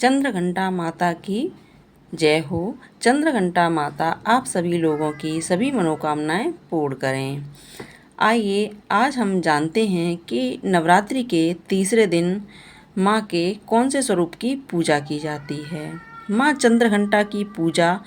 चंद्रघंटा माता की जय हो। चंद्रघंटा माता आप सभी लोगों की सभी मनोकामनाएं पूर्ण करें। आइए आज हम जानते हैं कि नवरात्रि के तीसरे दिन माँ के कौन से स्वरूप की पूजा की जाती है। माँ चंद्रघंटा की पूजा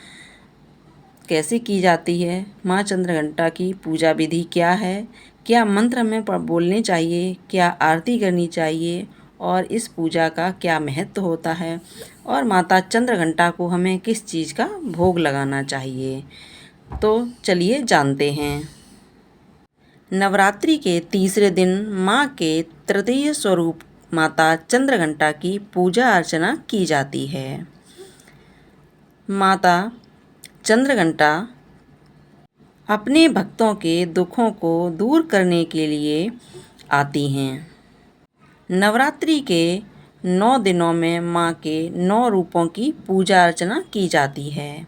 कैसे की जाती है, माँ चंद्रघंटा की पूजा विधि क्या है, क्या मंत्र हमें बोलने चाहिए, क्या आरती करनी चाहिए और इस पूजा का क्या महत्व होता है और माता चंद्रघंटा को हमें किस चीज़ का भोग लगाना चाहिए, तो चलिए जानते हैं। नवरात्रि के तीसरे दिन माँ के तृतीय स्वरूप माता चंद्रघंटा की पूजा अर्चना की जाती है। माता चंद्रघंटा अपने भक्तों के दुखों को दूर करने के लिए आती हैं। नवरात्रि के 9 दिनों में माँ के 9 रूपों की पूजा अर्चना की जाती है।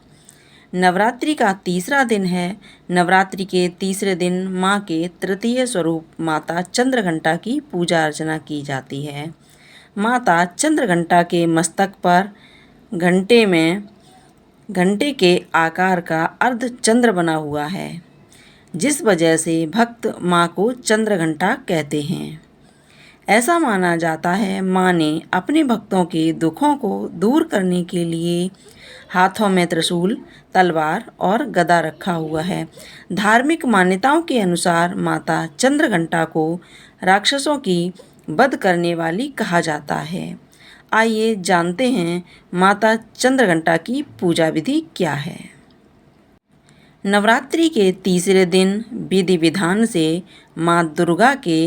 नवरात्रि का तीसरा दिन है। नवरात्रि के तीसरे दिन माँ के तृतीय स्वरूप माता चंद्रघंटा की पूजा अर्चना की जाती है। माता चंद्रघंटा के मस्तक पर घंटे के आकार का अर्ध चंद्र बना हुआ है, जिस वजह से भक्त माँ को चंद्रघंटा कहते हैं। ऐसा माना जाता है माँ ने अपने भक्तों के दुखों को दूर करने के लिए हाथों में त्रिशूल, तलवार और गदा रखा हुआ है। धार्मिक मान्यताओं के अनुसार माता चंद्रघंटा को राक्षसों की वध करने वाली कहा जाता है। आइए जानते हैं माता चंद्रघंटा की पूजा विधि क्या है। नवरात्रि के तीसरे दिन विधि विधान से माँ दुर्गा के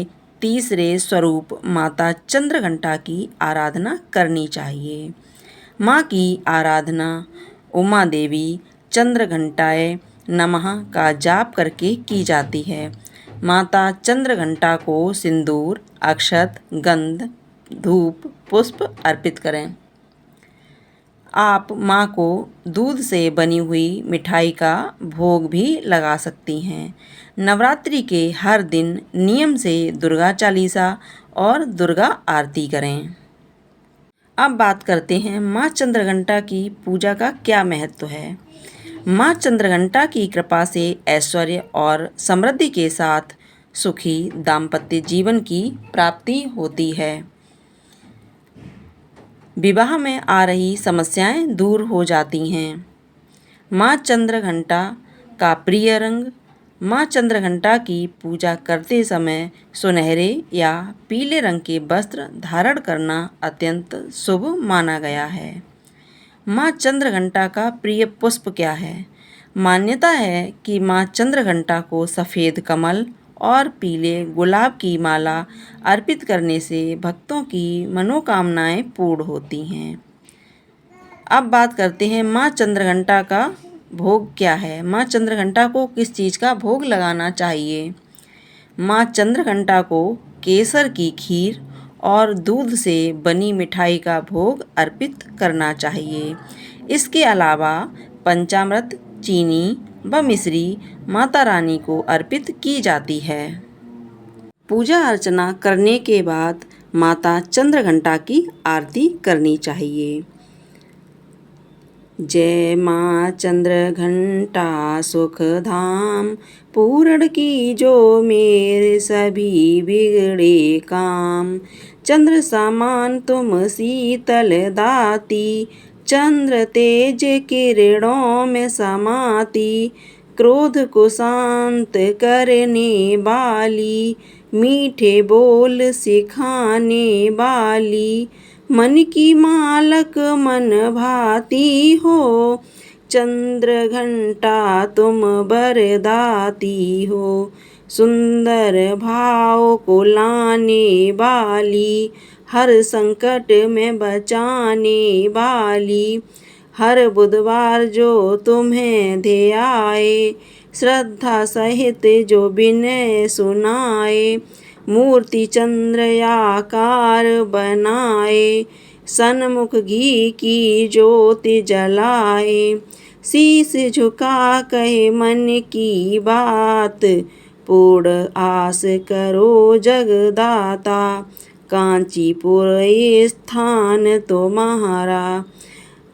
तीसरे स्वरूप माता चंद्रघंटा की आराधना करनी चाहिए। माँ की आराधना उमा देवी चंद्रघंटाय नमः का जाप करके की जाती है। माता चंद्रघंटा को सिंदूर, अक्षत, गंध, धूप, पुष्प अर्पित करें। आप माँ को दूध से बनी हुई मिठाई का भोग भी लगा सकती हैं। नवरात्रि के हर दिन नियम से दुर्गा चालीसा और दुर्गा आरती करें। अब बात करते हैं माँ चंद्रघंटा की पूजा का क्या महत्व है। माँ चंद्रघंटा की कृपा से ऐश्वर्य और समृद्धि के साथ सुखी दाम्पत्य जीवन की प्राप्ति होती है। विवाह में आ रही समस्याएं दूर हो जाती हैं। माँ चंद्रघंटा का प्रिय रंग। माँ चंद्रघंटा की पूजा करते समय सुनहरे या पीले रंग के वस्त्र धारण करना अत्यंत शुभ माना गया है। माँ चंद्रघंटा का प्रिय पुष्प क्या है। मान्यता है कि माँ चंद्रघंटा को सफ़ेद कमल और पीले गुलाब की माला अर्पित करने से भक्तों की मनोकामनाएं पूर्ण होती हैं। अब बात करते हैं माँ चंद्रघंटा का भोग क्या है। माँ चंद्रघंटा को किस चीज़ का भोग लगाना चाहिए। माँ चंद्रघंटा को केसर की खीर और दूध से बनी मिठाई का भोग अर्पित करना चाहिए। इसके अलावा पंचामृत, चीनी व मिश्री माता रानी को अर्पित की जाती है। पूजा अर्चना करने के बाद माता चंद्रघंटा की आरती करनी चाहिए। जय माँ चंद्रघंटा सुख धाम, पूर्ण की जो मेरे सभी बिगड़े काम। चंद्र समान तुम शीतल दाती, चंद्र तेज किरणों में समाती। क्रोध को शांत करने वाली, मीठे बोल सिखाने वाली। मन की मालक मन भाती हो, चंद्रघंटा तुम बरदाती हो। सुंदर भाव को लाने वाली, हर संकट में बचाने वाली। हर बुधवार जो तुम्हें ध्याए, श्रद्धा सहित जो विनय सुनाए। मूर्ति चंद्र आकार बनाए, सन्मुख घी की ज्योति जलाए। शीश झुका कहे मन की बात, पूर्ण आस करो जगदाता। कांचीपुर स्थान तुम्हारा,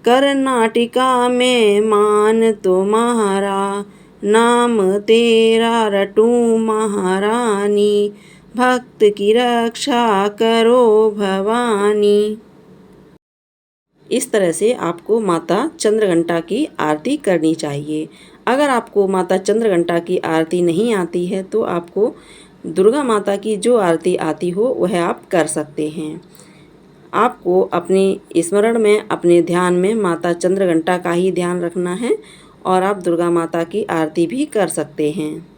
कर्नाटका में मान तुम्हारा, नाम तेरा रटूं महारानी, भक्त की रक्षा करो भवानी। इस तरह से आपको माता चंद्रघंटा की आरती करनी चाहिए। अगर आपको माता चंद्रघंटा की आरती नहीं आती है तो आपको दुर्गा माता की जो आरती आती हो वह आप कर सकते हैं। आपको अपने स्मरण में, अपने ध्यान में माता चंद्रघंटा का ही ध्यान रखना है और आप दुर्गा माता की आरती भी कर सकते हैं।